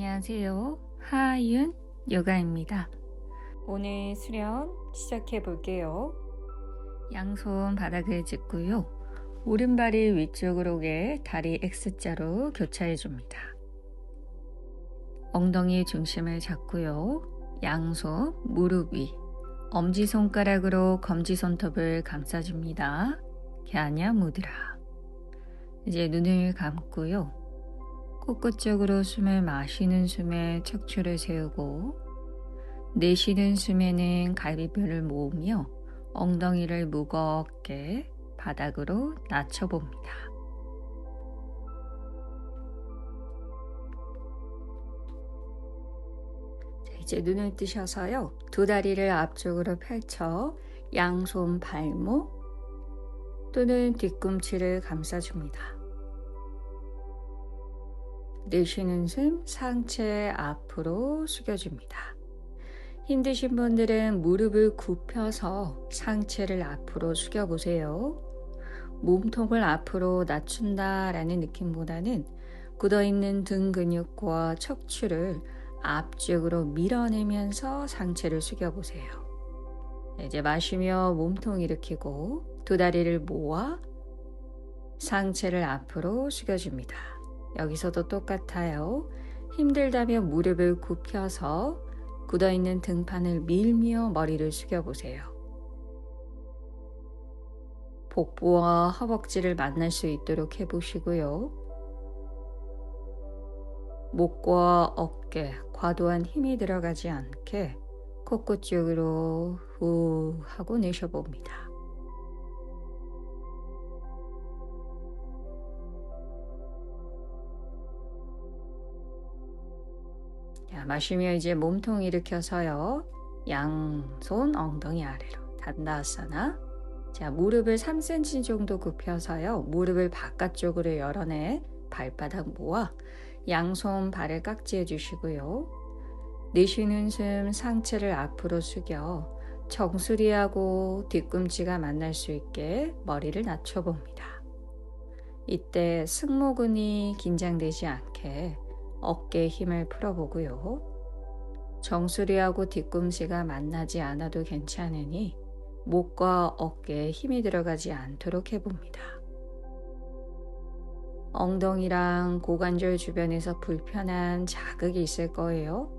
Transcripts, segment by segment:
안녕하세요. 하윤 요가입니다. 오늘 수련 시작해 볼게요. 양손 바닥을 짚고요. 오른발이 위쪽으로 오게 다리 X자로 교차해 줍니다. 엉덩이 중심을 잡고요. 양손 무릎 위, 엄지손가락으로 검지손톱을 감싸줍니다. 갸냐 무드라. 이제 눈을 감고요. 코끝 쪽으로 숨을 마시는 숨에 척추를 세우고 내쉬는 숨에는 갈비뼈를 모으며 엉덩이를 무겁게 바닥으로 낮춰봅니다. 자, 이제 눈을 뜨셔서요. 두 다리를 앞쪽으로 펼쳐 양손 발목 또는 뒤꿈치를 감싸줍니다. 내쉬는 숨 상체 앞으로 숙여줍니다. 힘드신 분들은 무릎을 굽혀서 상체를 앞으로 숙여보세요. 몸통을 앞으로 낮춘다라는 느낌보다는 굳어있는 등 근육과 척추를 앞쪽으로 밀어내면서 상체를 숙여보세요. 이제 마시며 몸통 일으키고 두 다리를 모아 상체를 앞으로 숙여줍니다. 여기서도 똑같아요. 힘들다면 무릎을 굽혀서 굳어있는 등판을 밀며 머리를 숙여보세요. 복부와 허벅지를 만날 수 있도록 해보시고요. 목과 어깨, 과도한 힘이 들어가지 않게 코끝 쪽으로 후 하고 내쉬어봅니다. 자, 마시며 이제 몸통 일으켜서요. 양손 엉덩이 아래로 단다아사나. 자, 무릎을 3cm 정도 굽혀서요. 무릎을 바깥쪽으로 열어내 발바닥 모아 양손 발을 깍지해 주시고요. 내쉬는 숨 상체를 앞으로 숙여 정수리하고 뒤꿈치가 만날 수 있게 머리를 낮춰봅니다. 이때 승모근이 긴장되지 않게 어깨에 힘을 풀어보고요. 정수리하고 뒤꿈치가 만나지 않아도 괜찮으니 목과 어깨에 힘이 들어가지 않도록 해봅니다. 엉덩이랑 고관절 주변에서 불편한 자극이 있을 거예요.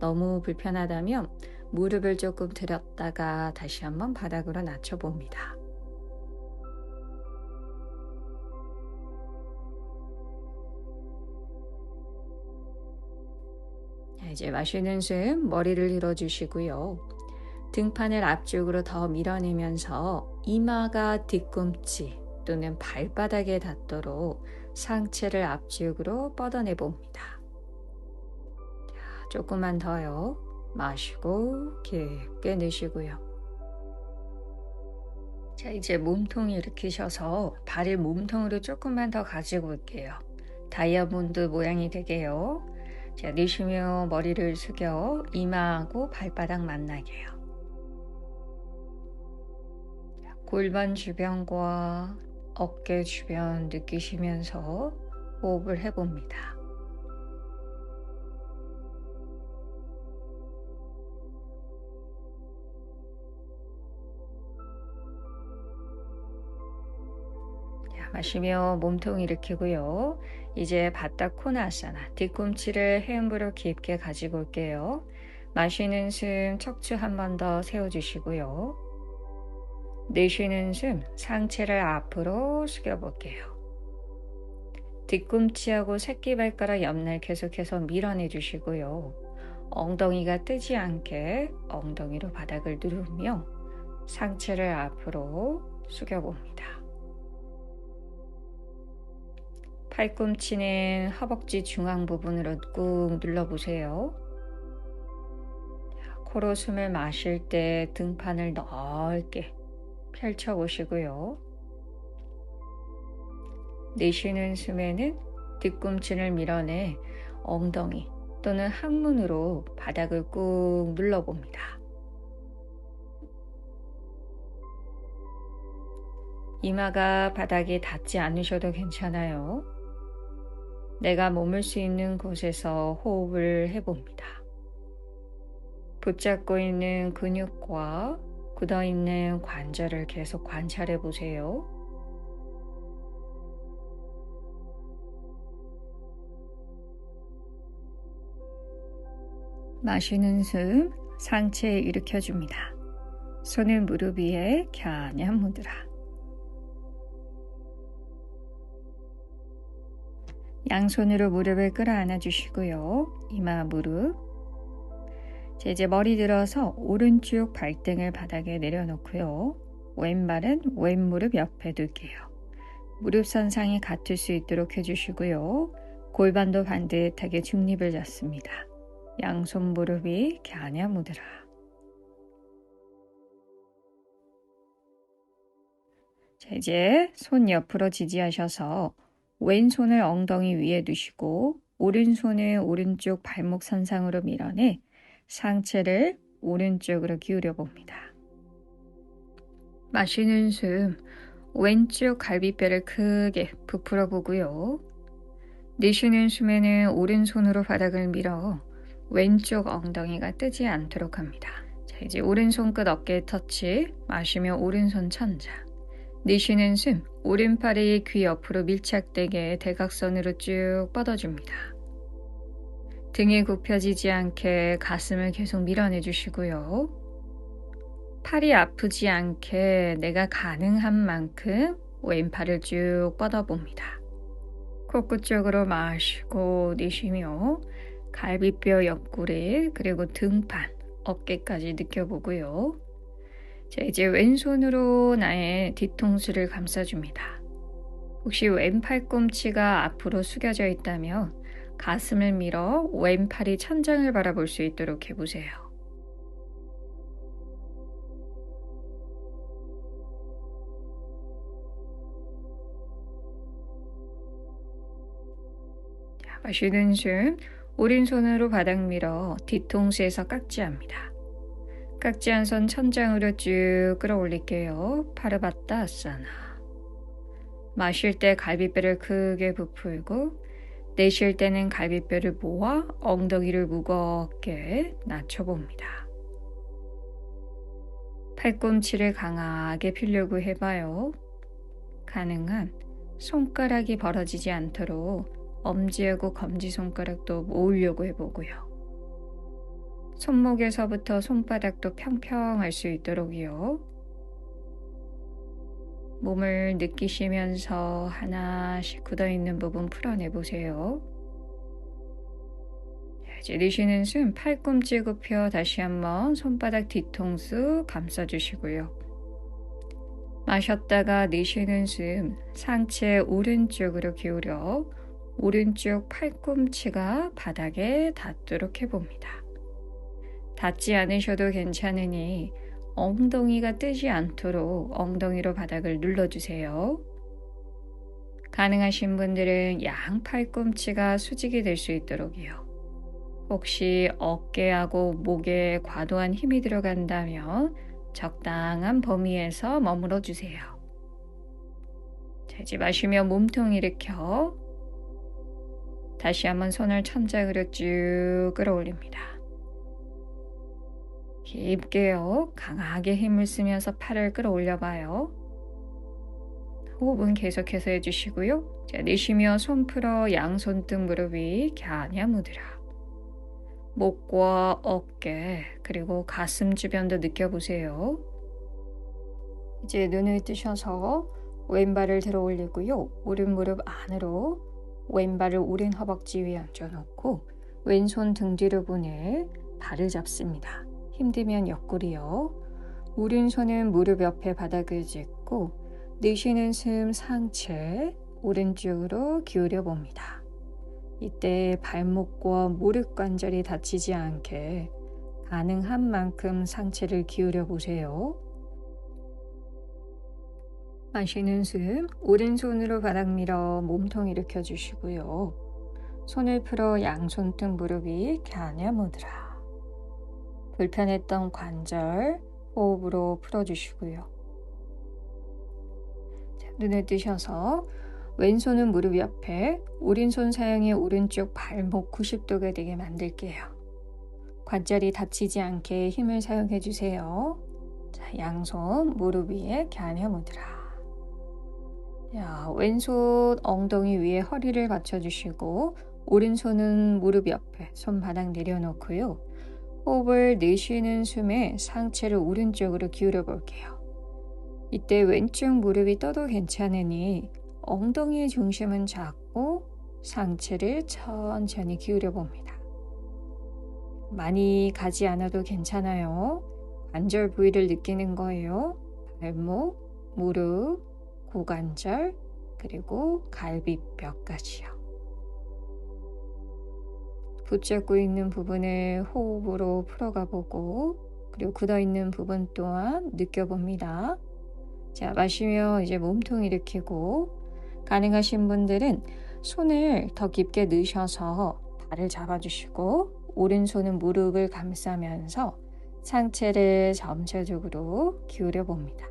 너무 불편하다면 무릎을 조금 들었다가 다시 한번 바닥으로 낮춰봅니다. 이제 마시는 숨 머리를 들어주시고요. 등판을 앞쪽으로 더 밀어내면서 이마가 뒤꿈치 또는 발바닥에 닿도록 상체를 앞쪽으로 뻗어내 봅니다. 자, 조금만 더요. 마시고 깊게 내쉬고요. 자, 이제 몸통 일으키셔서 발을 몸통으로 조금만 더 가지고 올게요. 다이아몬드 모양이 되게요. 자, 내쉬며 머리를 숙여 이마하고 발바닥 만나게요. 골반 주변과 어깨 주변 느끼시면서 호흡을 해봅니다. 자, 마시며 몸통 일으키고요. 이제 바닥 코나아사나 뒤꿈치를 해음부로 깊게 가지고 올게요. 마시는 숨 척추 한 번 더 세워주시고요. 내쉬는 숨 상체를 앞으로 숙여볼게요. 뒤꿈치하고 새끼발가락 옆날 계속해서 밀어내 주시고요. 엉덩이가 뜨지 않게 엉덩이로 바닥을 누르며 상체를 앞으로 숙여봅니다. 팔꿈치는 허벅지 중앙 부분으로 꾹 눌러보세요. 코로 숨을 마실 때 등판을 넓게 펼쳐보시고요. 내쉬는 숨에는 뒤꿈치를 밀어내 엉덩이 또는 항문으로 바닥을 꾹 눌러봅니다. 이마가 바닥에 닿지 않으셔도 괜찮아요. 내가 머물 수 있는 곳에서 호흡을 해봅니다. 붙잡고 있는 근육과 굳어있는 관절을 계속 관찰해 보세요. 마시는 숨 상체 일으켜줍니다. 손을 무릎 위에 겨냥 묻으라. 양손으로 무릎을 끌어안아 주시고요. 이마 무릎. 자, 이제 머리 들어서 오른쪽 발등을 바닥에 내려놓고요. 왼발은 왼무릎 옆에 둘게요. 무릎 선상이 같을 수 있도록 해주시고요. 골반도 반듯하게 중립을 잡습니다. 양손 무릎이 겨냥 묻으라. 자, 이제 손 옆으로 지지하셔서 왼손을 엉덩이 위에 두시고 오른손을 오른쪽 발목 선상으로 밀어내 상체를 오른쪽으로 기울여 봅니다. 마시는 숨 왼쪽 갈비뼈를 크게 부풀어 보고요. 내쉬는 숨에는 오른손으로 바닥을 밀어 왼쪽 엉덩이가 뜨지 않도록 합니다. 자, 이제 오른손 끝 어깨 터치, 마시며 오른손 천장. 내쉬는 숨, 오른팔이 귀 옆으로 밀착되게 대각선으로 쭉 뻗어줍니다. 등이 굽혀지지 않게 가슴을 계속 밀어내 주시고요. 팔이 아프지 않게 내가 가능한 만큼 왼팔을 쭉 뻗어봅니다. 코끝 쪽으로 마시고 내쉬며 갈비뼈 옆구리 그리고 등판, 어깨까지 느껴보고요. 자, 이제 왼손으로 나의 뒤통수를 감싸줍니다. 혹시 왼 팔꿈치가 앞으로 숙여져 있다면 가슴을 밀어 왼팔이 천장을 바라볼 수 있도록 해보세요. 자, 마시는 숨 오른손으로 바닥 밀어 뒤통수에서 깍지합니다. 깍지 한 손 천장으로 쭉 끌어올릴게요. 파르바타아사나. 마실 때 갈비뼈를 크게 부풀고 내쉴 때는 갈비뼈를 모아 엉덩이를 무겁게 낮춰봅니다. 팔꿈치를 강하게 펴려고 해봐요. 가능한 손가락이 벌어지지 않도록 엄지하고 검지손가락도 모으려고 해보고요. 손목에서부터 손바닥도 평평할 수 있도록이요. 몸을 느끼시면서 하나씩 굳어있는 부분 풀어내보세요. 이제 내쉬는 숨 팔꿈치 굽혀 다시 한번 손바닥 뒤통수 감싸주시고요. 마셨다가 내쉬는 숨 상체 오른쪽으로 기울여 오른쪽 팔꿈치가 바닥에 닿도록 해봅니다. 닿지 않으셔도 괜찮으니 엉덩이가 뜨지 않도록 엉덩이로 바닥을 눌러주세요. 가능하신 분들은 양 팔꿈치가 수직이 될 수 있도록이요. 혹시 어깨하고 목에 과도한 힘이 들어간다면 적당한 범위에서 머물러 주세요. 자, 이제 마시며 몸통 일으켜 다시 한번 손을 천장으로 쭉 끌어올립니다. 깊게요. 강하게 힘을 쓰면서 팔을 끌어올려봐요. 호흡은 계속해서 해주시고요. 자, 내쉬며 손 풀어 양손등 무릎 위 겨냥 묻으라. 목과 어깨 그리고 가슴 주변도 느껴보세요. 이제 눈을 뜨셔서 왼발을 들어 올리고요. 오른 무릎 안으로 왼발을 오른 허벅지 위에 얹어놓고 왼손 등 뒤로 보내 발을 잡습니다. 힘들면 옆구리요. 오른손은 무릎 옆에 바닥을 짚고 내쉬는 숨 상체 오른쪽으로 기울여 봅니다. 이때 발목과 무릎 관절이 다치지 않게 가능한 만큼 상체를 기울여 보세요. 마시는 숨 오른손으로 바닥 밀어 몸통 일으켜 주시고요. 손을 풀어 양손등 무릎 위 겨냥 묻으라. 불편했던 관절 호흡으로 풀어주시고요. 자, 눈을 뜨셔서 왼손은 무릎 옆에, 오른손 사용해 오른쪽 발목 90도가 되게 만들게요. 관절이 다치지 않게 힘을 사용해 주세요. 자, 양손 무릎 위에 갸냐 무드라. 자, 왼손 엉덩이 위에 허리를 받쳐주시고 오른손은 무릎 옆에 손바닥 내려놓고요. 호흡을 내쉬는 숨에 상체를 오른쪽으로 기울여 볼게요. 이때 왼쪽 무릎이 떠도 괜찮으니 엉덩이의 중심은 잡고 상체를 천천히 기울여 봅니다. 많이 가지 않아도 괜찮아요. 관절 부위를 느끼는 거예요. 발목, 무릎, 고관절, 그리고 갈비뼈까지요. 붙잡고 있는 부분을 호흡으로 풀어가 보고, 그리고 굳어있는 부분 또한 느껴봅니다. 자, 마시며 이제 몸통 일으키고, 가능하신 분들은 손을 더 깊게 넣으셔서 발을 잡아주시고 오른손은 무릎을 감싸면서 상체를 점차적으로 기울여 봅니다.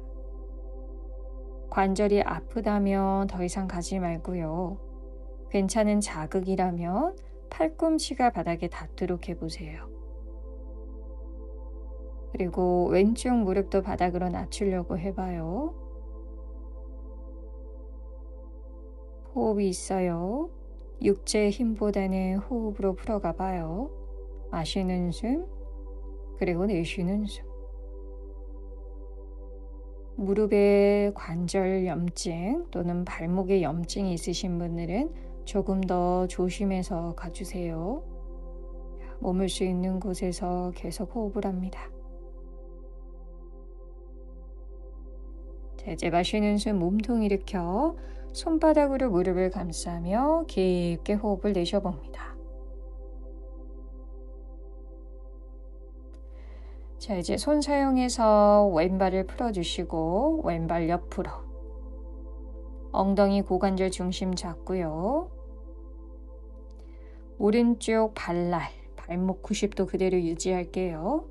관절이 아프다면 더 이상 가지 말고요. 괜찮은 자극이라면 팔꿈치가 바닥에 닿도록 해보세요. 그리고 왼쪽 무릎도 바닥으로 낮추려고 해봐요. 호흡이 있어요. 육체의 힘보다는 호흡으로 풀어가 봐요. 마시는 숨, 그리고 내쉬는 숨. 무릎에 관절 염증 또는 발목에 염증이 있으신 분들은 조금 더 조심해서 가주세요. 머물 수 있는 곳에서 계속 호흡을 합니다. 자, 이제 마시는 숨 몸통 일으켜 손바닥으로 무릎을 감싸며 깊게 호흡을 내쉬어봅니다. 자, 이제 손 사용해서 왼발을 풀어주시고 왼발 옆으로 엉덩이 고관절 중심 잡고요. 오른쪽 발날, 발목 90도 그대로 유지할게요.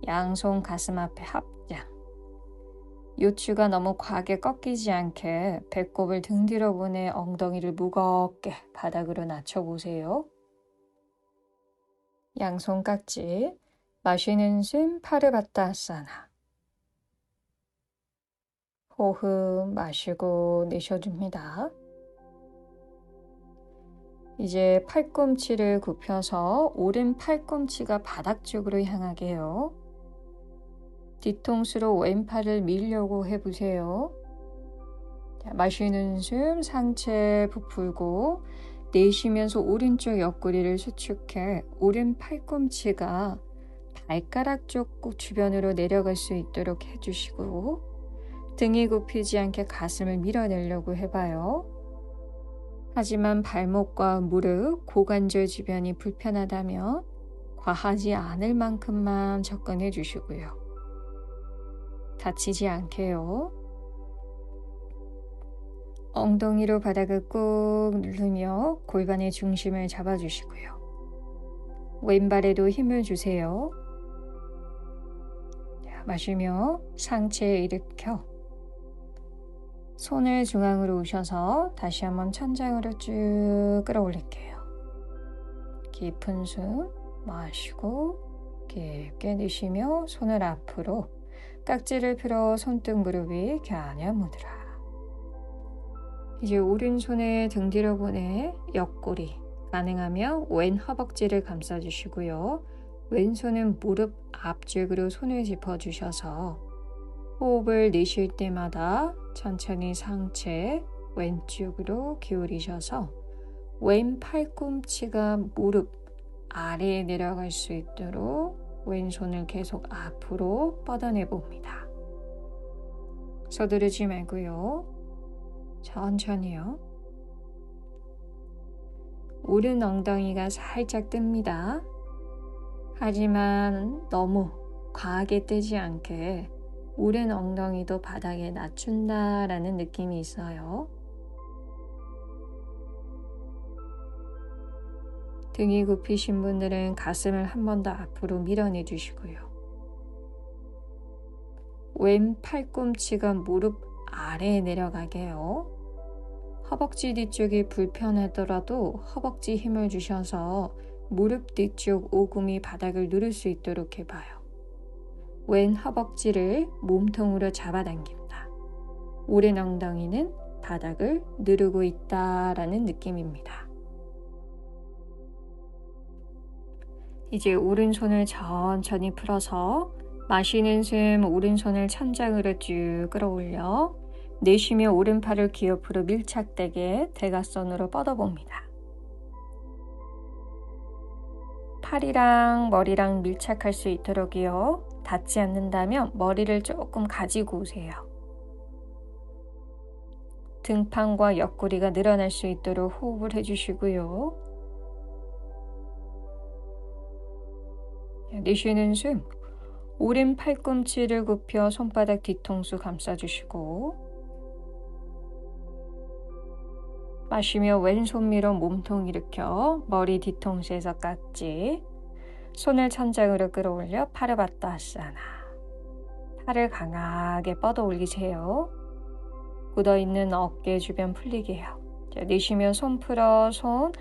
양손 가슴 앞에 합장. 요추가 너무 과하게 꺾이지 않게 배꼽을 등 뒤로 보내 엉덩이를 무겁게 바닥으로 낮춰보세요. 양손 깍지, 마시는 숨 파르바타아사나. 호흡 마시고 내쉬어줍니다. 이제 팔꿈치를 굽혀서 오른 팔꿈치가 바닥 쪽으로 향하게 해요. 뒤통수로 왼팔을 밀려고 해보세요. 자, 마시는 숨 상체 부풀고 내쉬면서 오른쪽 옆구리를 수축해 오른 팔꿈치가 발가락 쪽 주변으로 내려갈 수 있도록 해주시고 등이 굽히지 않게 가슴을 밀어내려고 해봐요. 하지만 발목과 무릎, 고관절 주변이 불편하다면 과하지 않을 만큼만 접근해 주시고요. 다치지 않게요. 엉덩이로 바닥을 꾹 누르며 골반의 중심을 잡아주시고요. 왼발에도 힘을 주세요. 자, 마시며 상체 일으켜 손을 중앙으로 오셔서 다시 한번 천장으로 쭉 끌어올릴게요. 깊은 숨 마시고 깊게 내쉬며 손을 앞으로 깍지를 펴러 손등 무릎 위 갸냐 무드라. 이제 오른손에 등 뒤로 보내 옆구리, 가능하면 왼 허벅지를 감싸주시고요. 왼손은 무릎 앞쪽으로 손을 짚어주셔서 호흡을 내쉴 때마다 천천히 상체 왼쪽으로 기울이셔서 왼 팔꿈치가 무릎 아래에 내려갈 수 있도록 왼손을 계속 앞으로 뻗어내 봅니다. 서두르지 말고요. 천천히요. 오른 엉덩이가 살짝 뜹니다. 하지만 너무 과하게 뜨지 않게 오른 엉덩이도 바닥에 낮춘다라는 느낌이 있어요. 등이 굽히신 분들은 가슴을 한 번 더 앞으로 밀어내 주시고요. 왼 팔꿈치가 무릎 아래에 내려가게요. 허벅지 뒤쪽이 불편하더라도 허벅지 힘을 주셔서 무릎 뒤쪽 오금이 바닥을 누를 수 있도록 해봐요. 왼 허벅지를 몸통으로 잡아당깁니다. 오른 엉덩이는 바닥을 누르고 있다라는 느낌입니다. 이제 오른손을 천천히 풀어서 마시는 숨 오른손을 천장으로 쭉 끌어올려 내쉬며 오른팔을 귀 옆으로 밀착되게 대각선으로 뻗어봅니다. 팔이랑 머리랑 밀착할 수 있도록이요. 닿지 않는다면 머리를 조금 가지고 오세요. 등판과 옆구리가 늘어날 수 있도록 호흡을 해주시고요. 내쉬는 숨 오른 팔꿈치를 굽혀 손바닥 뒤통수 감싸주시고 마시며 왼손 밀어 몸통 일으켜 머리 뒤통수에서 깍지 손을 천장으로 끌어올려 파르바타아사나 팔을 강하게 뻗어 올리세요. 굳어있는 어깨 주변 풀리게 해요. 내쉬며 손 풀어 손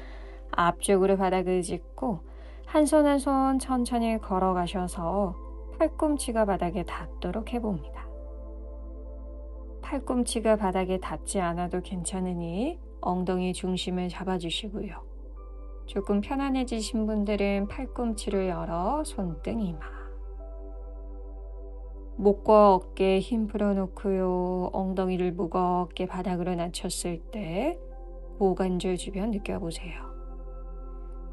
앞쪽으로 바닥을 짚고 한 손 한 손 천천히 걸어가셔서 팔꿈치가 바닥에 닿도록 해봅니다. 팔꿈치가 바닥에 닿지 않아도 괜찮으니 엉덩이 중심을 잡아주시고요. 조금 편안해지신 분들은 팔꿈치를 열어 손등 이마. 목과 어깨에 힘 풀어놓고요. 엉덩이를 무겁게 바닥으로 낮췄을 때 고관절 주변 느껴보세요.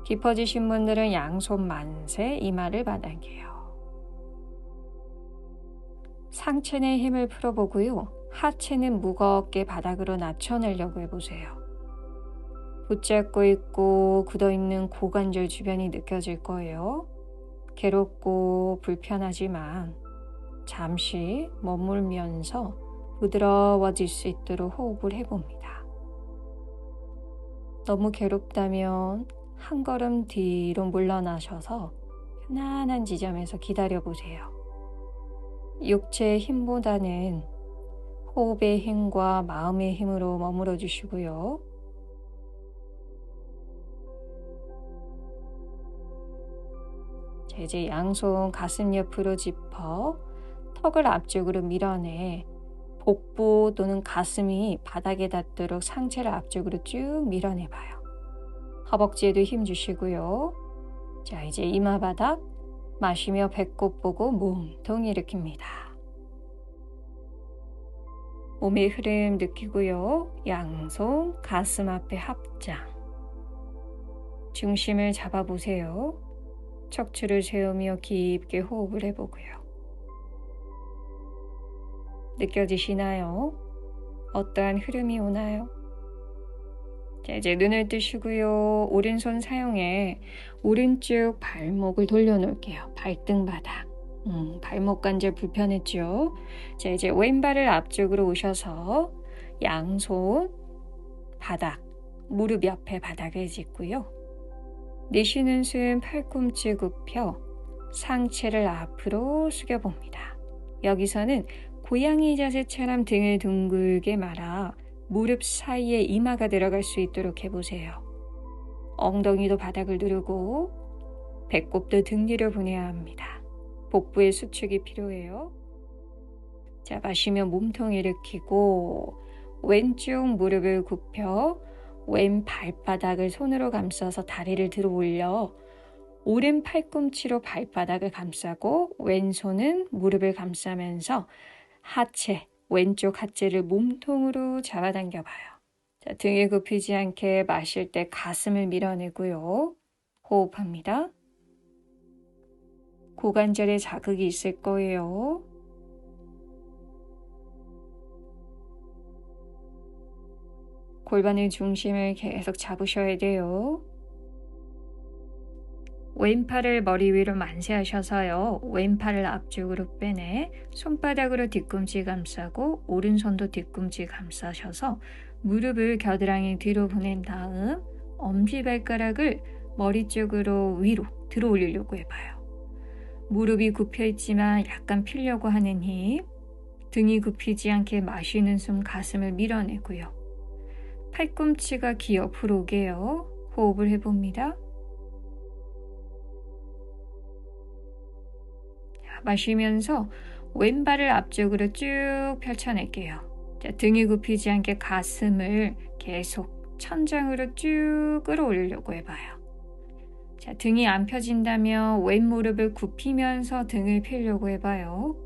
깊어지신 분들은 양손 만세 이마를 바닥이에요. 상체는 힘을 풀어보고요. 하체는 무겁게 바닥으로 낮춰내려고 해보세요. 붙잡고 있고 굳어있는 고관절 주변이 느껴질 거예요. 괴롭고 불편하지만 잠시 머물면서 부드러워질 수 있도록 호흡을 해봅니다. 너무 괴롭다면 한 걸음 뒤로 물러나셔서 편안한 지점에서 기다려보세요. 육체의 힘보다는 호흡의 힘과 마음의 힘으로 머물러 주시고요. 자, 이제 양손 가슴 옆으로 짚어 턱을 앞쪽으로 밀어내 복부 또는 가슴이 바닥에 닿도록 상체를 앞쪽으로 쭉 밀어내봐요. 허벅지에도 힘 주시고요. 자, 이제 이마 바닥 마시며 배꼽 보고 몸통 일으킵니다. 몸의 흐름 느끼고요. 양손 가슴 앞에 합장. 중심을 잡아보세요. 척추를 세우며 깊게 호흡을 해보고요. 느껴지시나요? 어떠한 흐름이 오나요? 자, 이제 눈을 뜨시고요. 오른손 사용해 오른쪽 발목을 돌려놓을게요. 발등 바닥. 발목 관절 불편했죠? 자, 이제 왼발을 앞쪽으로 오셔서 양손 바닥, 무릎 옆에 바닥을 짚고요. 내쉬는 숨 팔꿈치 굽혀 상체를 앞으로 숙여봅니다. 여기서는 고양이 자세처럼 등을 둥글게 말아 무릎 사이에 이마가 들어갈 수 있도록 해보세요. 엉덩이도 바닥을 누르고 배꼽도 등 뒤로 보내야 합니다. 복부의 수축이 필요해요. 자, 마시며 몸통 일으키고 왼쪽 무릎을 굽혀 왼 발바닥을 손으로 감싸서 다리를 들어 올려 오른 팔꿈치로 발바닥을 감싸고 왼손은 무릎을 감싸면서 하체, 왼쪽 하체를 몸통으로 잡아당겨 봐요. 자, 등이 굽히지 않게 마실 때 가슴을 밀어내고요. 호흡합니다. 고관절에 자극이 있을 거예요. 골반의 중심을 계속 잡으셔야 돼요. 왼팔을 머리 위로 만세하셔서요. 왼팔을 앞쪽으로 빼내 손바닥으로 뒤꿈치 감싸고 오른손도 뒤꿈치 감싸셔서 무릎을 겨드랑이 뒤로 보낸 다음 엄지발가락을 머리 쪽으로 위로 들어 올리려고 해봐요. 무릎이 굽혀 있지만 약간 피려고 하는 힘, 등이 굽히지 않게 마시는 숨 가슴을 밀어내고요. 팔꿈치가 귀 옆으로 오게요. 호흡을 해봅니다. 자, 마시면서 왼발을 앞쪽으로 쭉 펼쳐낼게요. 자, 등이 굽히지 않게 가슴을 계속 천장으로 쭉 끌어올리려고 해봐요. 자, 등이 안 펴진다면 왼 무릎을 굽히면서 등을 펴려고 해봐요.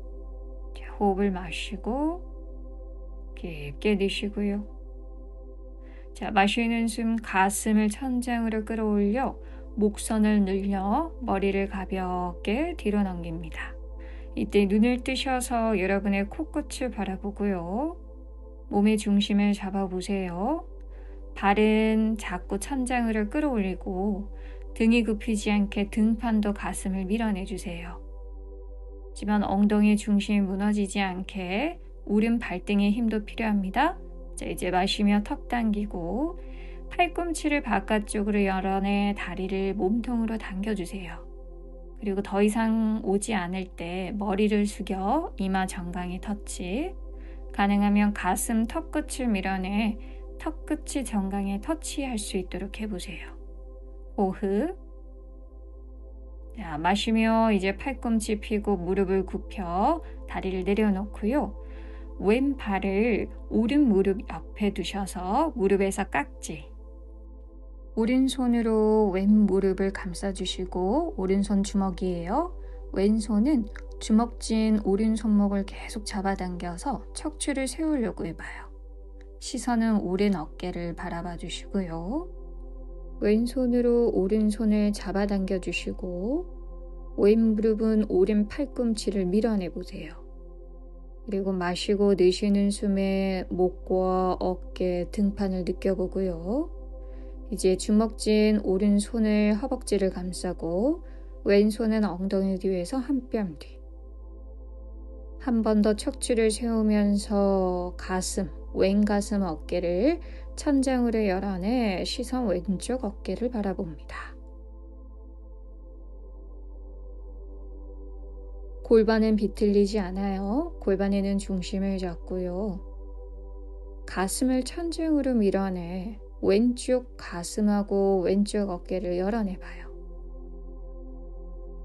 자, 호흡을 마시고 깊게 내쉬고요. 자, 마시는 숨 가슴을 천장으로 끌어올려 목선을 늘려 머리를 가볍게 뒤로 넘깁니다. 이때 눈을 뜨셔서 여러분의 코끝을 바라보고요. 몸의 중심을 잡아보세요. 발은 자꾸 천장으로 끌어올리고 등이 굽히지 않게 등판도 가슴을 밀어내주세요. 하지만 엉덩이 중심이 무너지지 않게 오른 발등의 힘도 필요합니다. 자, 이제 마시며 턱 당기고 팔꿈치를 바깥쪽으로 열어내 다리를 몸통으로 당겨주세요. 그리고 더 이상 오지 않을 때 머리를 숙여 이마 정강이 터치, 가능하면 가슴 턱끝을 밀어내 턱끝이 정강에 터치할 수 있도록 해보세요. 호흡. 자, 마시며 이제 팔꿈치 펴고 무릎을 굽혀 다리를 내려놓고요. 왼발을 오른 무릎 옆에 두셔서 무릎에서 깍지, 오른손으로 왼 무릎을 감싸주시고 오른손 주먹이에요. 왼손은 주먹진 오른손목을 계속 잡아당겨서 척추를 세우려고 해봐요. 시선은 오른 어깨를 바라봐 주시고요. 왼손으로 오른손을 잡아당겨 주시고 왼 무릎은 오른 팔꿈치를 밀어내 보세요. 그리고 마시고 내쉬는 숨에 목과 어깨, 등판을 느껴보고요. 이제 주먹진 오른손을 허벅지를 감싸고 왼손은 엉덩이 뒤에서 한 뼘 뒤. 한 번 더 척추를 세우면서 가슴, 왼 가슴 어깨를 천장으로 열어내 시선 왼쪽 어깨를 바라봅니다. 골반은 비틀리지 않아요. 골반에는 중심을 잡고요. 가슴을 천장으로 밀어내 왼쪽 가슴하고 왼쪽 어깨를 열어내봐요.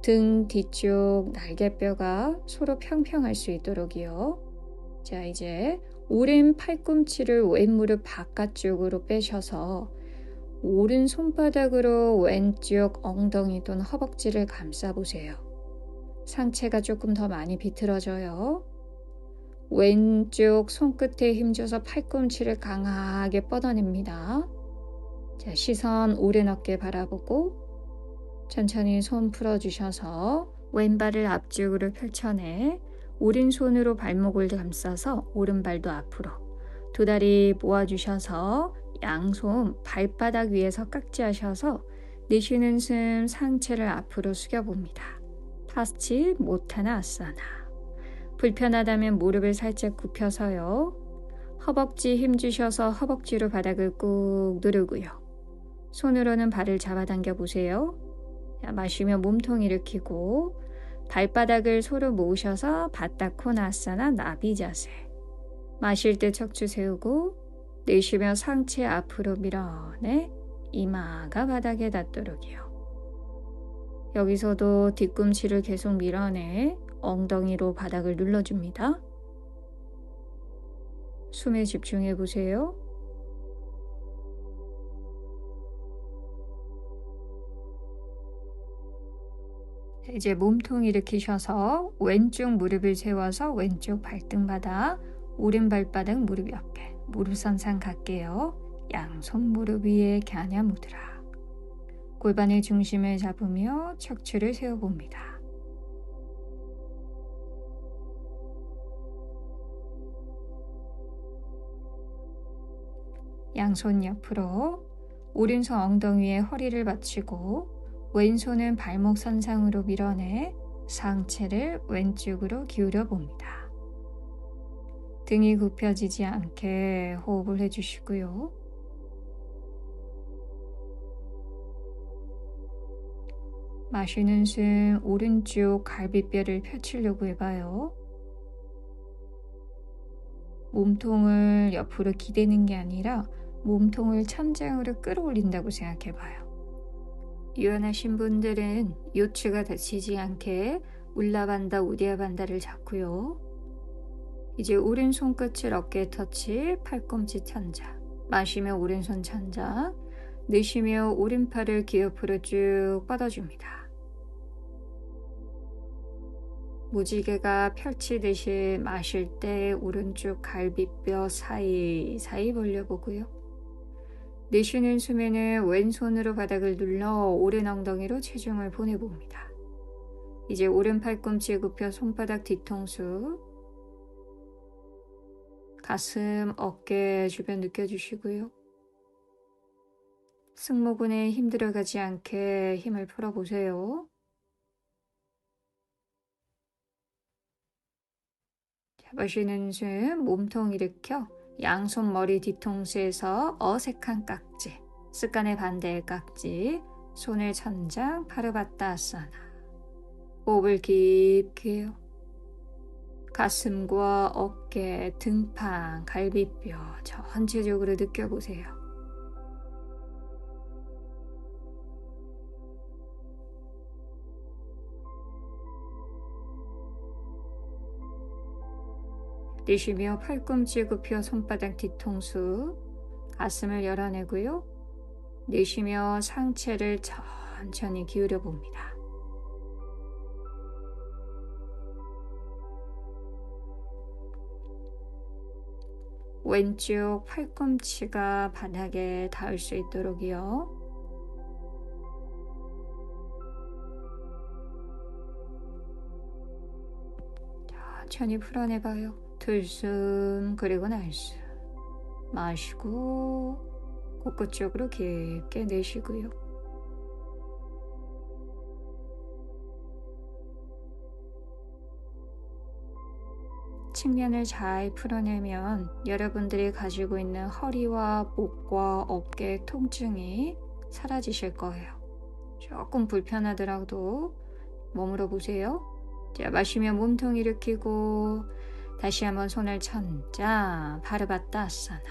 등 뒤쪽 날개뼈가 서로 평평할 수 있도록이요. 자, 이제 오른 팔꿈치를 왼 무릎 바깥쪽으로 빼셔서 오른 손바닥으로 왼쪽 엉덩이 또는 허벅지를 감싸보세요. 상체가 조금 더 많이 비틀어져요. 왼쪽 손끝에 힘줘서 팔꿈치를 강하게 뻗어냅니다. 자, 시선 오른 어깨 바라보고 천천히 손 풀어주셔서 왼발을 앞쪽으로 펼쳐내 오른손으로 발목을 감싸서 오른발도 앞으로 두 다리 모아주셔서 양손 발바닥 위에서 깍지하셔서 내쉬는 숨 상체를 앞으로 숙여봅니다. 파스치 모타나 아사나. 불편하다면 무릎을 살짝 굽혀서요. 허벅지 힘주셔서 허벅지로 바닥을 꾹 누르고요. 손으로는 발을 잡아당겨 보세요. 자, 마시며 몸통 일으키고 발바닥을 서로 모으셔서 바타코나사나 나비 자세. 마실 때 척추 세우고 내쉬며 상체 앞으로 밀어내 이마가 바닥에 닿도록이요. 여기서도 뒤꿈치를 계속 밀어내 엉덩이로 바닥을 눌러줍니다. 숨에 집중해 보세요. 이제 몸통 일으키셔서 왼쪽 무릎을 세워서 왼쪽 발등바닥, 오른 발바닥 무릎 옆에, 무릎선상 갈게요. 양손 무릎 위에 갸냐 무드라. 골반의 중심을 잡으며 척추를 세워봅니다. 양손 옆으로 오른손 엉덩이에 허리를 받치고 왼손은 발목 선상으로 밀어내 상체를 왼쪽으로 기울여 봅니다. 등이 굽혀지지 않게 호흡을 해주시고요. 마시는 숨 오른쪽 갈비뼈를 펼치려고 해봐요. 몸통을 옆으로 기대는 게 아니라 몸통을 천장으로 끌어올린다고 생각해 봐요. 유연하신 분들은 요추가 다치지 않게 울라반다, 우디아반다를 잡고요. 이제 오른손 끝을 어깨에 터치, 팔꿈치 천장. 마시며 오른손 천장, 내쉬며 오른팔을 귀 옆으로 쭉 뻗어줍니다. 무지개가 펼치듯이 마실 때 오른쪽 갈비뼈 사이사이 벌려보고요. 내쉬는 숨에는 왼손으로 바닥을 눌러 오른 엉덩이로 체중을 보내봅니다. 이제 오른 팔꿈치 굽혀 손바닥 뒤통수, 가슴, 어깨 주변 느껴주시고요. 승모근에 힘 들어가지 않게 힘을 풀어보세요. 마시는 숨, 몸통 일으켜 양손 머리 뒤통수에서 어색한 깍지, 습관의 반대의 깍지, 손을 천장, 파르바타아사나. 호흡을 깊게 해요. 가슴과 어깨, 등판, 갈비뼈 전체적으로 느껴보세요. 내쉬며 팔꿈치 굽혀 손바닥 뒤통수, 가슴을 열어내고요. 내쉬며 상체를 천천히 기울여 봅니다. 왼쪽 팔꿈치가 바닥에 닿을 수 있도록이요. 천천히 풀어내봐요. 들숨 그리고 날숨. 마시고 코끝 쪽으로 깊게 내쉬고요. 측면을 잘 풀어내면 여러분들이 가지고 있는 허리와 목과 어깨 통증이 사라지실 거예요. 조금 불편하더라도 머물러 보세요. 자, 마시며 몸통 일으키고 다시 한번 손을 천장, 파르바타아사나.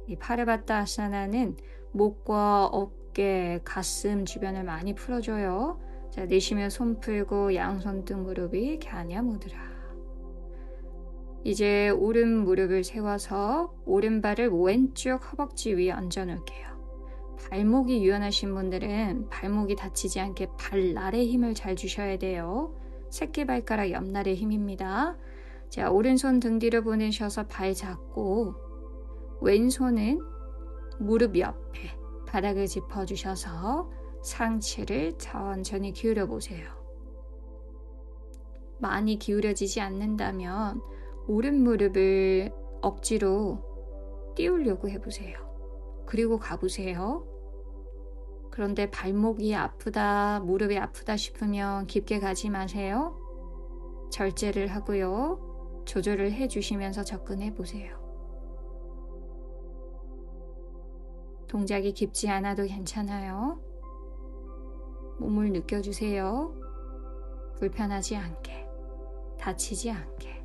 이 파르바타아사나는 목과 어깨, 가슴 주변을 많이 풀어줘요. 자, 내쉬며 손 풀고 양손 등 무릎이 갸냐 무드라. 이제 오른 무릎을 세워서 오른발을 왼쪽 허벅지 위에 얹어 놓을게요. 발목이 유연하신 분들은 발목이 다치지 않게 발날에 힘을 잘 주셔야 돼요. 새끼발가락 옆날의 힘입니다. 자, 오른손 등 뒤로 보내셔서 발 잡고 왼손은 무릎 옆에 바닥을 짚어주셔서 상체를 천천히 기울여 보세요. 많이 기울여지지 않는다면 오른 무릎을 억지로 띄우려고 해보세요. 그리고 가보세요. 그런데 발목이 아프다, 무릎이 아프다 싶으면 깊게 가지 마세요. 절제를 하고요. 조절을 해주시면서 접근해 보세요. 동작이 깊지 않아도 괜찮아요. 몸을 느껴주세요. 불편하지 않게, 다치지 않게,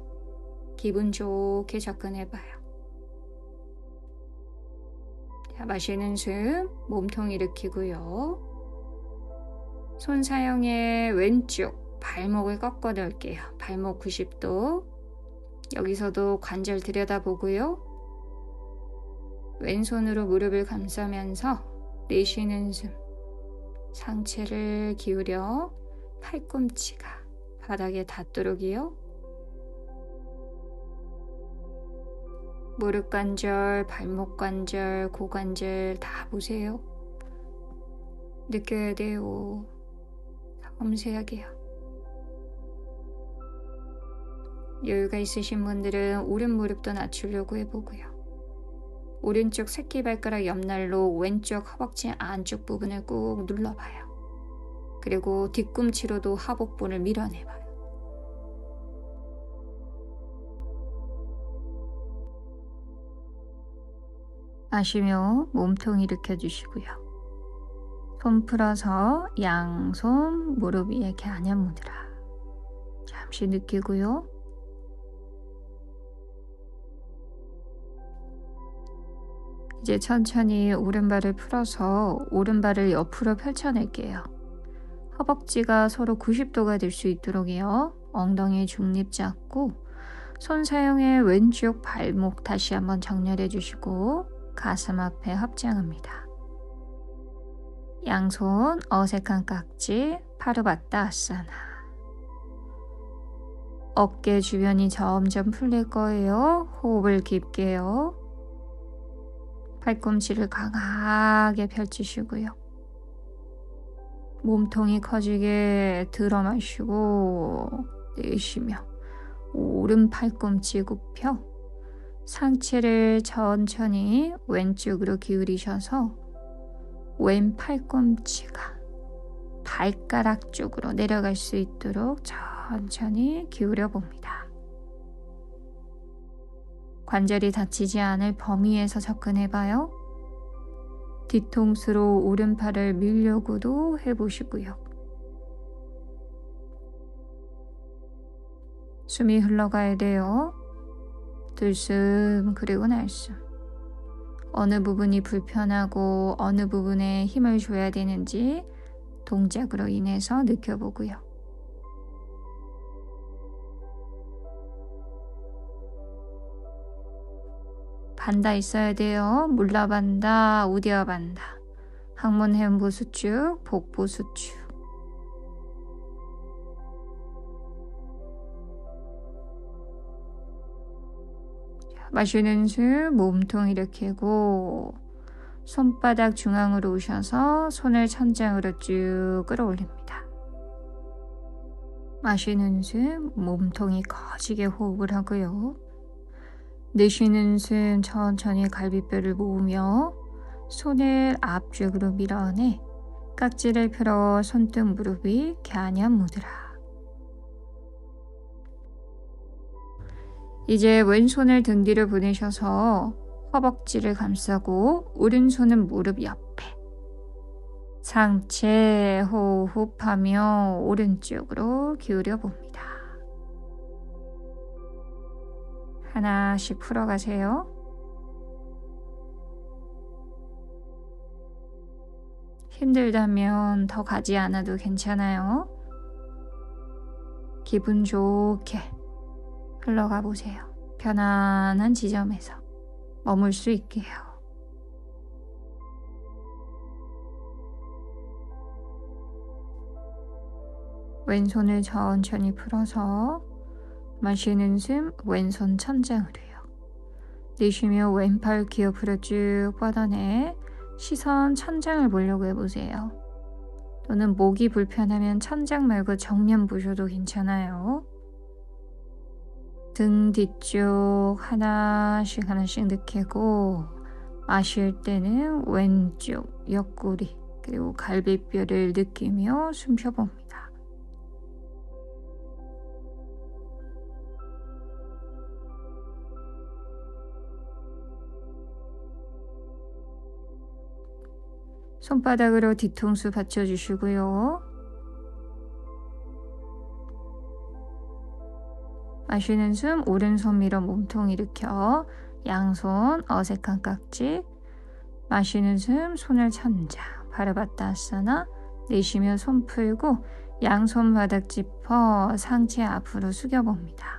기분 좋게 접근해봐요. 자, 마시는 숨, 몸통 일으키고요. 손 사용해 왼쪽 발목을 꺾어 넣을게요. 발목 90도. 여기서도 관절 들여다보고요. 왼손으로 무릎을 감싸면서 내쉬는 숨, 상체를 기울여 팔꿈치가 바닥에 닿도록이요. 무릎 관절, 발목 관절, 고관절 다 보세요. 느껴야 돼요. 섬세하게요. 여유가 있으신 분들은 오른 무릎도 낮추려고 해보고요. 오른쪽 새끼발가락 옆날로 왼쪽 허벅지 안쪽 부분을 꾹 눌러봐요. 그리고 뒤꿈치로도 하복부를 밀어내봐요. 마시며 몸통 일으켜주시고요. 손 풀어서 양손 무릎 위에 갸냐 무드라. 잠시 느끼고요. 이제 천천히 오른발을 풀어서 오른발을 옆으로 펼쳐낼게요. 허벅지가 서로 90도가 될 수 있도록이요. 엉덩이 중립 잡고 손 사용해 왼쪽 발목 다시 한번 정렬해 주시고 가슴 앞에 합장합니다. 양손 어색한 깍지 파르바타아사나. 어깨 주변이 점점 풀릴 거예요. 호흡을 깊게요. 팔꿈치를 강하게 펼치시고요. 몸통이 커지게 들어 마시고 내쉬며 오른 팔꿈치 굽혀 상체를 천천히 왼쪽으로 기울이셔서 왼 팔꿈치가 발가락 쪽으로 내려갈 수 있도록 천천히 기울여 봅니다. 관절이 다치지 않을 범위에서 접근해봐요. 뒤통수로 오른팔을 밀려고도 해보시고요. 숨이 흘러가야 돼요. 들숨 그리고 날숨. 어느 부분이 불편하고 어느 부분에 힘을 줘야 되는지 동작으로 인해서 느껴보고요. 반다 있어야 돼요. 물라반다, 우디아반다. 항문 해음부 수축, 복부 수축. 마시는 숨 몸통 일으키고 손바닥 중앙으로 오셔서 손을 천장으로 쭉 끌어올립니다. 마시는 숨 몸통이 커지게 호흡을 하고요. 내쉬는 숨 천천히 갈비뼈를 모으며 손을 앞쪽으로 밀어내 깍지를 펴러 손등 무릎이 갸냐 무드라. 이제 왼손을 등 뒤로 보내셔서 허벅지를 감싸고 오른손은 무릎 옆에. 상체 호흡하며 오른쪽으로 기울여 봅니다. 하나씩 풀어가세요. 힘들다면 더 가지 않아도 괜찮아요. 기분 좋게 흘러가 보세요. 편안한 지점에서 머물 수 있게요. 왼손을 천천히 풀어서 마시는 숨 왼손 천장으로요. 내쉬며 왼팔 귀 옆으로 쭉 뻗어내 시선 천장을 보려고 해보세요. 또는 목이 불편하면 천장 말고 정면 보셔도 괜찮아요. 등 뒤쪽 하나씩 느끼고 마실 때는 왼쪽 옆구리 그리고 갈비뼈를 느끼며 숨 쉬어봅니다. 손바닥으로 뒤통수 받쳐주시고요. 마시는 숨 오른손 밀어 몸통 일으켜 양손 어색한 깍지. 마시는 숨 손을 천장 파르바타아사나. 내쉬며 손 풀고 양손 바닥 짚어 상체 앞으로 숙여봅니다.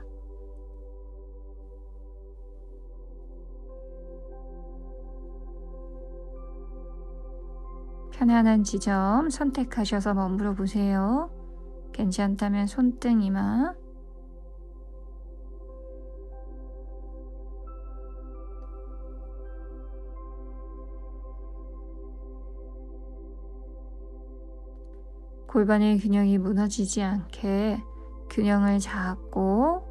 편안한 지점 선택하셔서 머물러 보세요. 괜찮다면 손등 이마. 골반의 균형이 무너지지 않게 균형을 잡고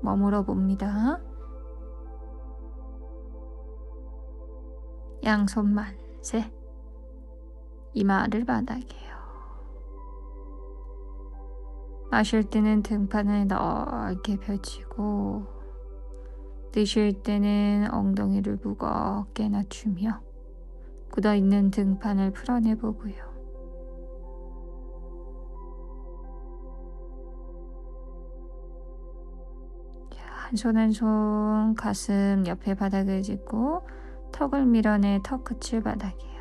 머물러 봅니다. 양손 만세. 이마를 바닥에요. 마실 때는 등판을 넓게 펼치고 내쉴 때는 엉덩이를 무겁게 낮추며 굳어있는 등판을 풀어내보고요. 한 손 한 손 가슴 옆에 바닥을 짚고 턱을 밀어내 턱 끝을 바닥이에요.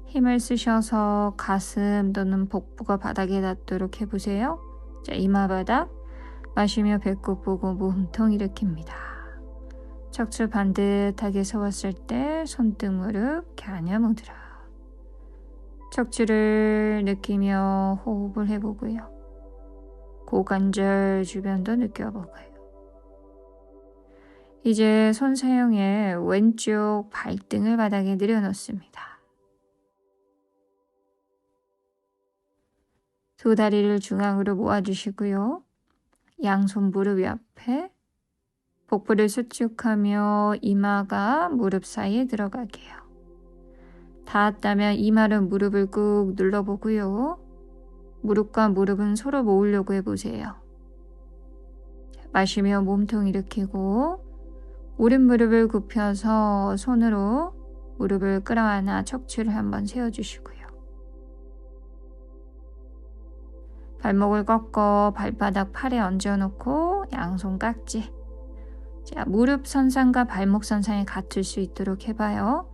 힘을 쓰셔서 가슴 또는 복부가 바닥에 닿도록 해보세요. 자, 이마 바닥. 마시며 배꼽 보고 몸통 일으킵니다. 척추 반듯하게 세웠을 때 손등 무릎 갸냐 무드라. 척추를 느끼며 호흡을 해보고요. 고관절 주변도 느껴보고요. 이제 손 사용해 왼쪽 발등을 바닥에 내려놓습니다. 두 다리를 중앙으로 모아주시고요. 양손 무릎 옆에 복부를 수축하며 이마가 무릎 사이에 들어가게요. 닿았다면 이마는 무릎을 꾹 눌러보고요. 무릎과 무릎은 서로 모으려고 해보세요. 마시며 몸통 일으키고 오른 무릎을 굽혀서 손으로 무릎을 끌어안아 척추를 한번 세워주시고요. 발목을 꺾어 발바닥 팔에 얹어놓고 양손 깍지. 자, 무릎 선상과 발목 선상이 같을 수 있도록 해봐요.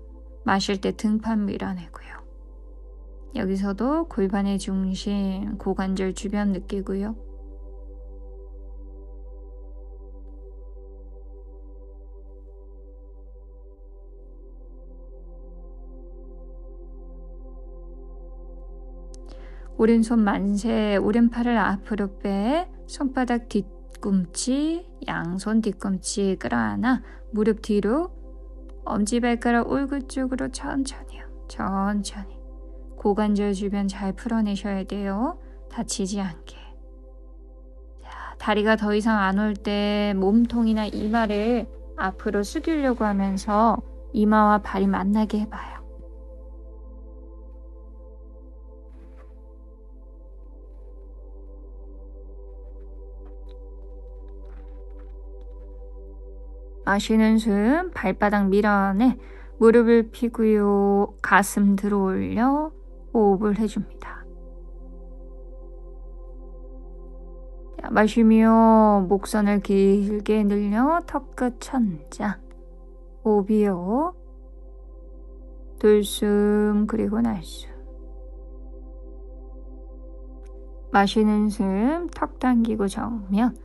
마실 때 등판 밀어내고요. 여기서도 골반의 중심, 고관절 주변 느끼고요. 오른손 만세, 오른팔을 앞으로 빼, 손바닥 뒤꿈치, 양손 뒤꿈치 끌어안아 무릎 뒤로, 엄지발가락 올구 쪽으로 천천히요. 천천히. 고관절 주변 잘 풀어내셔야 돼요. 다치지 않게. 자, 다리가 더 이상 안 올 때 몸통이나 이마를 앞으로 숙이려고 하면서 이마와 발이 만나게 해봐요. 마시는 숨 발바닥 밀어내 무릎을 펴고요. 가슴 들어올려 호흡을 해줍니다. 자, 마시며 목선을 길게 늘려 턱끝 천자. 호흡이요. 들숨 그리고 날숨. 마시는 숨 턱 당기고 정면.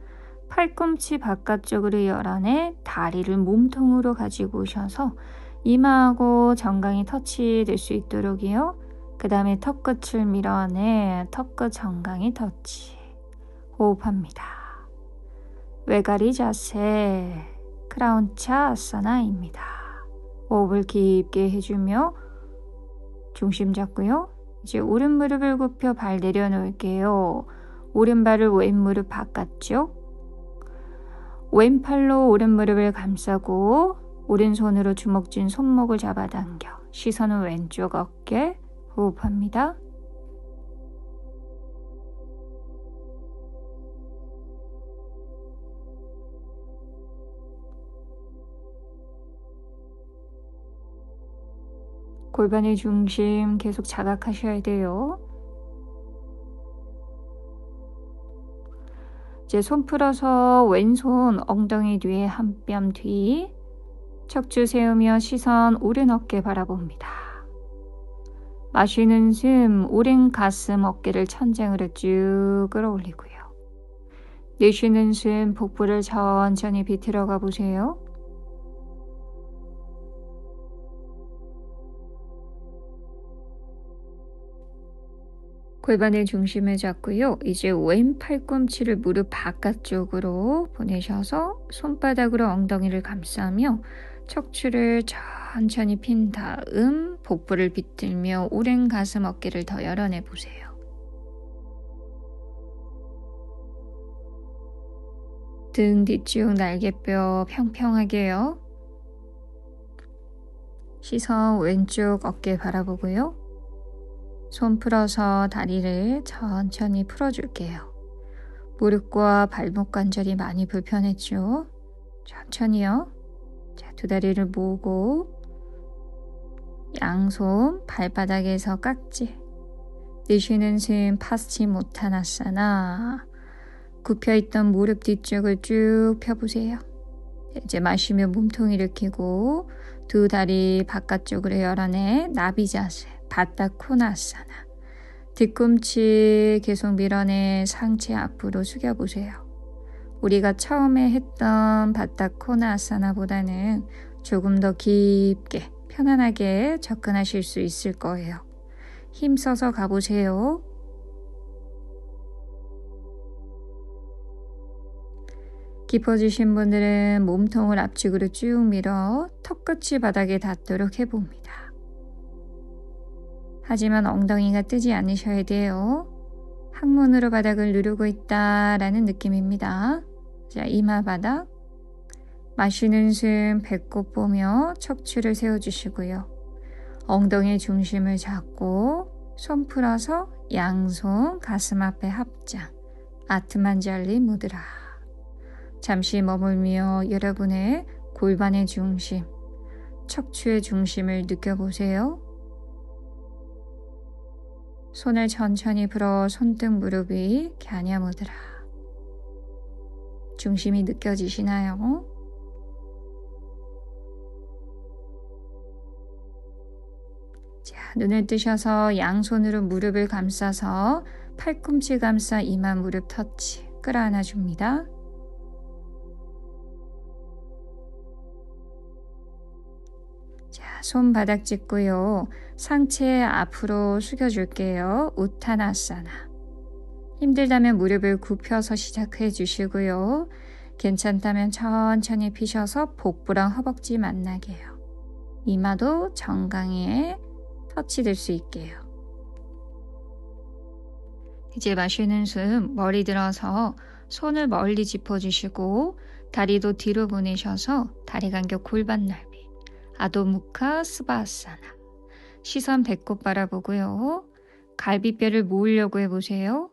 팔꿈치 바깥쪽으로 열어내 다리를 몸통으로 가지고 오셔서 이마하고 정강이 터치될 수 있도록이요. 그 다음에 턱끝을 밀어내 턱끝 정강이 터치. 호흡합니다. 외가리 자세 크라운차 아사나입니다. 호흡을 깊게 해주며 중심 잡고요. 이제 오른 무릎을 굽혀 발 내려놓을게요. 오른발을 왼 무릎 바깥쪽, 왼팔로 오른 무릎을 감싸고 오른손으로 주먹 쥔 손목을 잡아당겨 시선은 왼쪽 어깨. 호흡합니다. 골반의 중심 계속 자각하셔야 돼요. 이제 손 풀어서 왼손 엉덩이 뒤에 한 뼘 뒤, 척추 세우며 시선 오른 어깨 바라봅니다. 마시는 숨 오른 가슴 어깨를 천장으로 쭉 끌어올리고요. 내쉬는 숨 복부를 천천히 비틀어 가보세요. 골반의 중심을 잡고요. 이제 왼 팔꿈치를 무릎 바깥쪽으로 보내셔서 손바닥으로 엉덩이를 감싸며 척추를 천천히 핀 다음 복부를 비틀며 오른 가슴 어깨를 더 열어내 보세요. 등 뒤쪽 날개뼈 평평하게요. 시선 왼쪽 어깨 바라보고요. 손 풀어서 다리를 천천히 풀어줄게요. 무릎과 발목 관절이 많이 불편했죠? 천천히요. 자, 두 다리를 모으고 양손 발바닥에서 깍지. 내쉬는 숨 파스치모타나사나. 굽혀있던 무릎 뒤쪽을 쭉 펴보세요. 이제 마시며 몸통 일으키고 두 다리 바깥쪽으로 열어내 나비 자세, 바타 코나아사나. 뒤꿈치 계속 밀어내 상체 앞으로 숙여보세요. 우리가 처음에 했던 바타 코나아사나보다는 조금 더 깊게 편안하게 접근하실 수 있을 거예요. 힘써서 가보세요. 깊어지신 분들은 몸통을 앞쪽으로 쭉 밀어 턱끝이 바닥에 닿도록 해봅니다. 하지만 엉덩이가 뜨지 않으셔야 돼요. 항문으로 바닥을 누르고 있다라는 느낌입니다. 자, 이마 바닥. 마시는 숨 배꼽 보며 척추를 세워주시고요. 엉덩이 중심을 잡고 손 풀어서 양손 가슴 앞에 합장. 아트만잘리 무드라. 잠시 머물며 여러분의 골반의 중심, 척추의 중심을 느껴보세요. 손을 천천히 풀어 손등 무릎이 갸냐무드라. 중심이 느껴지시나요? 자, 눈을 뜨셔서 양손으로 무릎을 감싸서 팔꿈치 감싸 이마 무릎 터치 끌어안아 줍니다. 자, 손바닥 짚고요. 상체 앞으로 숙여줄게요. 우타나사나. 힘들다면 무릎을 굽혀서 시작해 주시고요. 괜찮다면 천천히 피셔서 복부랑 허벅지 만나게 해요. 이마도 정강이에 터치될 수 있게요. 이제 마시는 숨 머리 들어서 손을 멀리 짚어주시고 다리도 뒤로 보내셔서 다리 간격 골반 넓이. 아도무카 스바사나. 시선 배꼽 바라보고요. 갈비뼈를 모으려고 해보세요.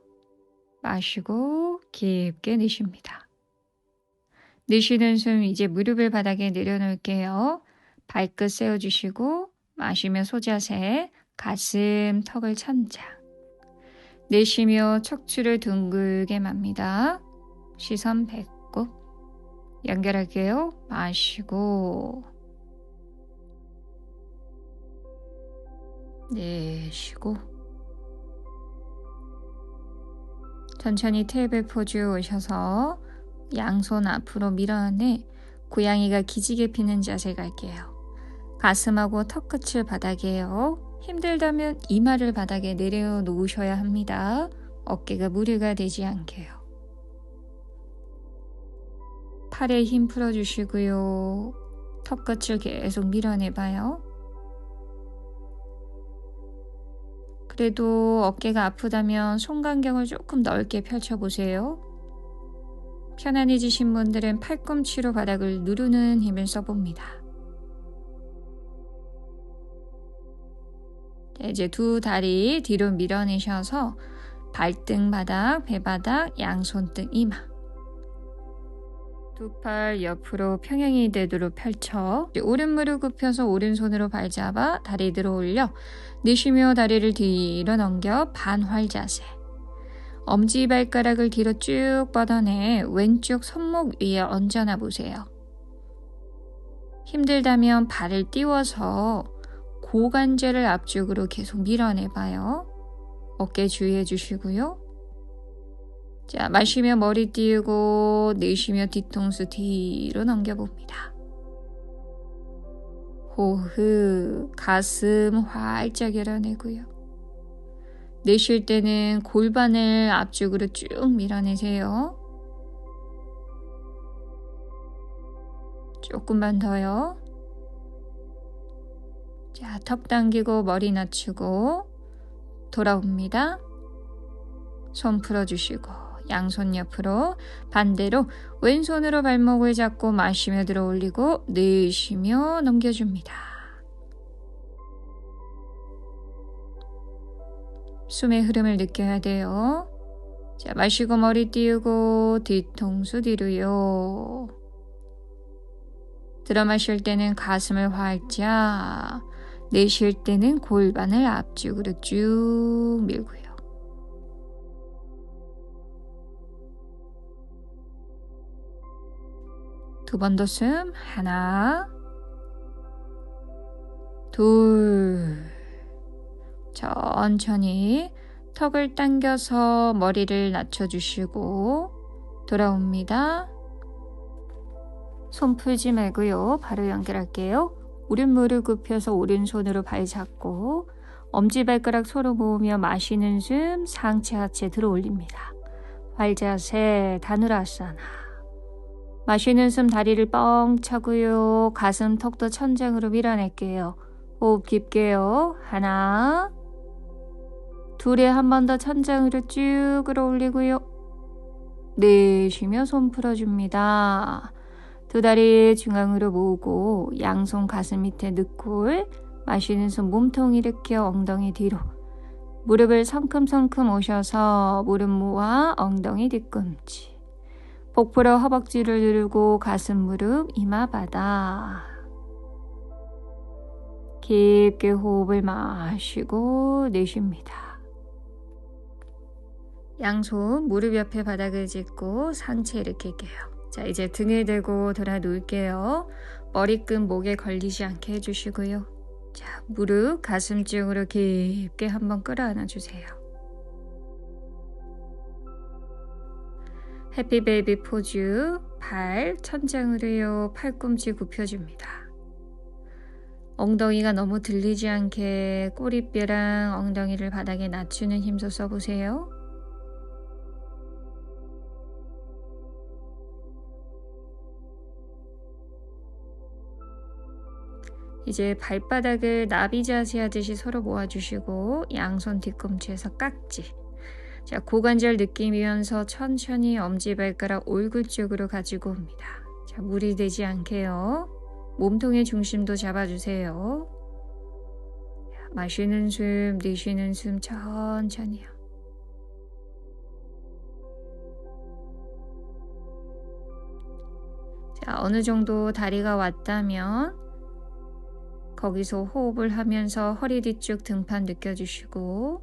마시고 깊게 내쉽니다. 내쉬는 숨 이제 무릎을 바닥에 내려놓을게요. 발끝 세워주시고 마시며 소자세, 가슴, 턱을 천장. 내쉬며 척추를 둥글게 맙니다. 시선 배꼽. 연결할게요. 마시고 내쉬고 천천히 테이블 포즈 오셔서 양손 앞으로 밀어내 고양이가 기지개 피는 자세 갈게요. 가슴하고 턱끝을 바닥에요. 힘들다면 이마를 바닥에 내려놓으셔야 합니다. 어깨가 무리가 되지 않게요. 팔에 힘 풀어주시고요. 턱끝을 계속 밀어내봐요. 그래도 어깨가 아프다면 손간격을 조금 넓게 펼쳐보세요. 편안해지신 분들은 팔꿈치로 바닥을 누르는 힘을 써봅니다. 이제 두 다리 뒤로 밀어내셔서 발등 바닥, 배바닥, 양손등 이마. 두 팔 옆으로 평행이 되도록 펼쳐 오른 무릎 굽혀서 오른손으로 발 잡아 다리 들어 올려 내쉬며 다리를 뒤로 넘겨 반활 자세. 엄지발가락을 뒤로 쭉 뻗어내 왼쪽 손목 위에 얹어놔 보세요. 힘들다면 발을 띄워서 고관절을 앞쪽으로 계속 밀어내봐요. 어깨 주의해 주시고요. 자, 마시며 머리 띄우고 내쉬며 뒤통수 뒤로 넘겨봅니다. 호흡, 가슴 활짝 열어내고요. 내쉴 때는 골반을 앞쪽으로 쭉 밀어내세요. 조금만 더요. 자, 턱 당기고 머리 낮추고 돌아옵니다. 손 풀어주시고 양손 옆으로 반대로 왼손으로 발목을 잡고 마시며 들어 올리고 내쉬며 넘겨줍니다. 숨의 흐름을 느껴야 돼요. 자, 마시고 머리 띄우고 뒤통수 뒤로요. 들어 마실 때는 가슴을 활짝, 내쉴 때는 골반을 앞쪽으로 쭉 밀고요. 두 번 더 숨. 하나, 둘. 천천히 턱을 당겨서 머리를 낮춰주시고 돌아옵니다. 손 풀지 말고요. 바로 연결할게요. 오른 무릎 굽혀서 오른손으로 발 잡고 엄지발가락 서로 모으며 마시는 숨 상체 하체 들어 올립니다. 활자세 다누라아사나. 마시는 숨 다리를 뻥 차고요. 가슴 턱도 천장으로 밀어낼게요. 호흡 깊게요. 하나, 둘에 한 번 더 천장으로 쭉 끌어올리고요. 내쉬며 손 풀어줍니다. 두 다리 중앙으로 모으고 양손 가슴 밑에 넣고 마시는 숨 몸통 일으켜 엉덩이 뒤로. 무릎을 성큼성큼 오셔서 무릎 모아 엉덩이 뒤꿈치. 복부로 허벅지를 누르고 가슴 무릎 이마 바닥. 깊게 호흡을 마시고 내쉽니다. 양손 무릎 옆에 바닥을 짚고 상체 일으킬게요. 자, 이제 등을 대고 돌아 놓을게요. 머리끈 목에 걸리지 않게 해주시고요. 자, 무릎 가슴 쪽으로 깊게 한번 끌어안아 주세요. 해피베이비 포즈. 발 천장으로요. 팔꿈치 굽혀줍니다. 엉덩이가 너무 들리지 않게 꼬리뼈랑 엉덩이를 바닥에 낮추는 힘도 써보세요. 이제 발바닥을 나비 자세 하듯이 서로 모아주시고 양손 뒤꿈치에서 깍지. 자, 고관절 느끼면서 천천히 엄지발가락 얼굴 쪽으로 가지고 옵니다. 자, 무리 되지 않게요. 몸통의 중심도 잡아주세요. 자, 마시는 숨, 내쉬는 숨 천천히요. 자, 어느 정도 다리가 왔다면 거기서 호흡을 하면서 허리 뒤쪽 등판 느껴주시고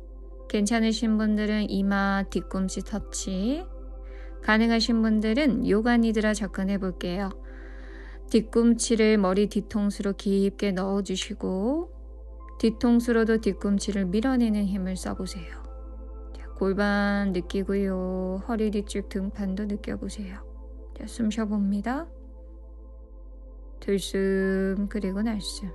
괜찮으신 분들은 이마 뒤꿈치 터치, 가능하신 분들은 요가 니드라 접근해 볼게요. 뒤꿈치를 머리 뒤통수로 깊게 넣어주시고 뒤통수로도 뒤꿈치를 밀어내는 힘을 써보세요. 자, 골반 느끼고요. 허리 뒤쪽 등판도 느껴보세요. 자, 숨 쉬어봅니다. 들숨 그리고 날숨.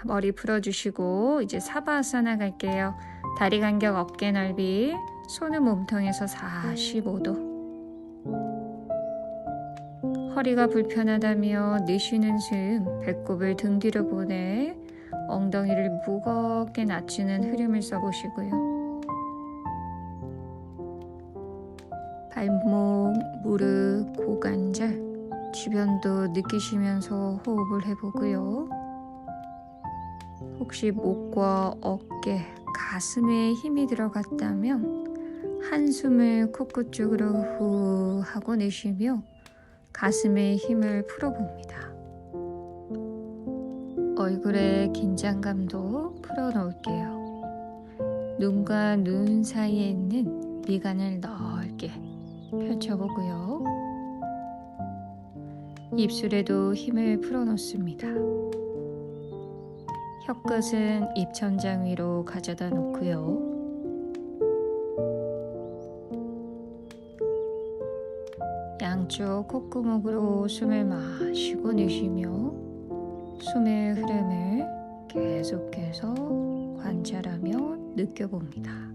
머리 풀어주시고 이제 사바아사나 갈게요. 다리 간격 어깨 넓이, 손은 몸통에서 45도. 허리가 불편하다며 내쉬는 숨, 배꼽을 등 뒤로 보내 엉덩이를 무겁게 낮추는 흐름을 써보시고요. 발목, 무릎, 고관절, 주변도 느끼시면서 호흡을 해보고요. 혹시 목과 어깨, 가슴에 힘이 들어갔다면 한숨을 코끝 쪽으로 후 하고 내쉬며 가슴에 힘을 풀어봅니다. 얼굴의 긴장감도 풀어놓을게요. 눈과 눈 사이에 있는 미간을 넓게 펼쳐보고요. 입술에도 힘을 풀어놓습니다. 혀끝은 입천장 위로 가져다 놓고요. 양쪽 콧구멍으로 숨을 마시고 내쉬며 숨의 흐름을 계속해서 관찰하며 느껴봅니다.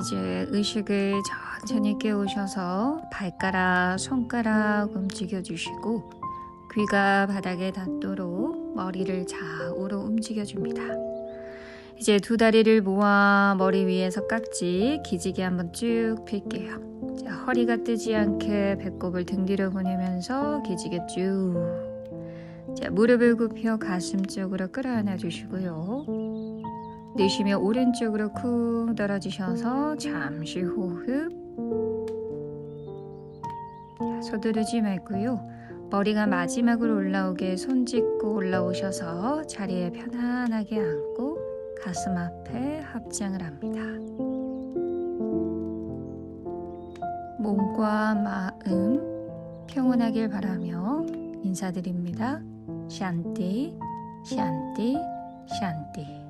이제 의식을 천천히 깨우셔서 발가락, 손가락 움직여 주시고 귀가 바닥에 닿도록 머리를 좌우로 움직여 줍니다. 이제 두 다리를 모아 머리 위에서 깍지 기지개 한번 쭉 필게요. 자, 허리가 뜨지 않게 배꼽을 등 뒤로 보내면서 기지개 쭉. 자, 무릎을 굽혀 가슴 쪽으로 끌어안아 주시고요. 내쉬며 오른쪽으로 쿵 떨어지셔서 잠시 호흡. 자, 서두르지 말고요. 머리가 마지막으로 올라오게 손 짚고 올라오셔서 자리에 편안하게 앉고 가슴 앞에 합장을 합니다. 몸과 마음 평온하길 바라며 인사드립니다. 샨티, 샨티, 샨티.